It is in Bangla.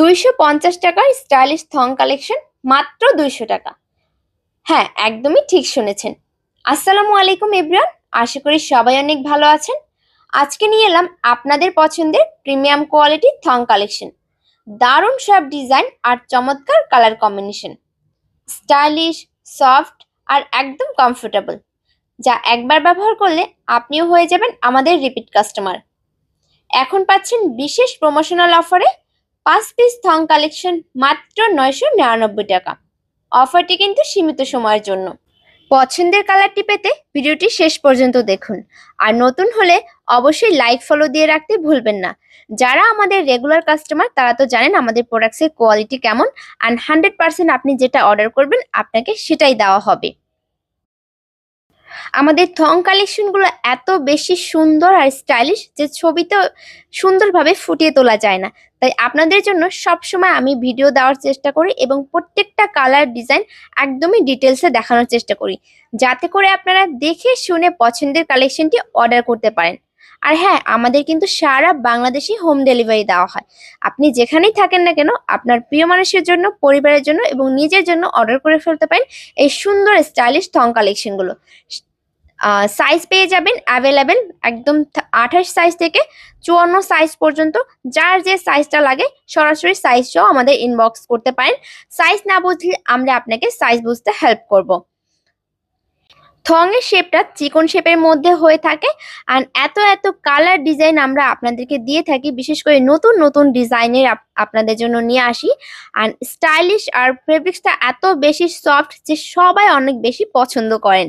250 টাকার স্টাইলিশ থং কালেকশন মাত্র 200 টাকা। হ্যাঁ, একদমই ঠিক শুনেছেন। আসসালামু আলাইকুম এভরিওয়ান, আশা করি সবাই অনেক ভালো আছেন। আজকে নিয়ে এলাম আপনাদের পছন্দের প্রিমিয়াম কোয়ালিটি থং কালেকশন। দারুণ সব ডিজাইন আর চমৎকার কালার কম্বিনেশন, স্টাইলিশ, সফট আর একদম কমফোর্টেবল, যা একবার ব্যবহার করলে আপনিও হয়ে যাবেন আমাদের রিপিট কাস্টমার। এখন পাচ্ছেন বিশেষ প্রমোশনাল অফারে 5 পিস থং কালেকশন মাত্র 999 টাকা। অফারটি কিন্তু সীমিত সময়ের জন্য। পছন্দের কালারটি পেতে ভিডিওটি শেষ পর্যন্ত দেখুন। আর নতুন হলে অবশ্যই লাইক ফলো দিয়ে রাখতে ভুলবেন না। যারা আমাদের রেগুলার কাস্টমার তারা তো জানেন আমাদের প্রোডাক্টসের কোয়ালিটি কেমন, অ্যান্ড 100% আপনি যেটা অর্ডার করবেন আপনাকে সেটাই দেওয়া হবে। আমাদের থং কালেকশনগুলো এত বেশি সুন্দর আর স্টাইলিশ যে ছবিতে সুন্দরভাবে ফুটিয়ে তোলা যায় না। তাই আপনাদের জন্য সবসময় আমি ভিডিও দেওয়ার চেষ্টা করি এবং প্রত্যেকটা কালার ডিজাইন একদমই ডিটেলসে দেখানোর চেষ্টা করি, যাতে করে আপনারা দেখে শুনে পছন্দের কালেকশনটি অর্ডার করতে পারেন। আর হ্যাঁ, আমাদের কিন্তু সারা বাংলাদেশে হোম ডেলিভারি দেওয়া হয়। আপনি যেখানেই থাকেন না কেন আপনার প্রিয় মানুষের জন্য, পরিবারের জন্য এবং নিজের জন্য অর্ডার করে ফেলতে পারেন এই সুন্দর স্টাইলিশ থং কালেকশনগুলো। সাইজ পেয়ে যাবেন অ্যাভেলেবেল, একদম 28 সাইজ থেকে 54 সাইজ পর্যন্ত। যার যে সাইজটা লাগে সরাসরি সাইজ সহ আমাদের ইনবক্স করতে পারেন। সাইজ না বুঝলে আমরা আপনাকে সাইজ বুঝতে হেল্প করব। থং এর শেপটা চিকন শেপের মধ্যে হয়ে থাকে, আর এত এত কালার ডিজাইন আমরা আপনাদেরকে দিয়ে থাকি। বিশেষ করে নতুন নতুন ডিজাইনের আপনাদের জন্য নিয়ে আসি। আর স্টাইলিশ আর ফেব্রিক্সটা এত বেশি সফট যে সবাই অনেক বেশি পছন্দ করেন।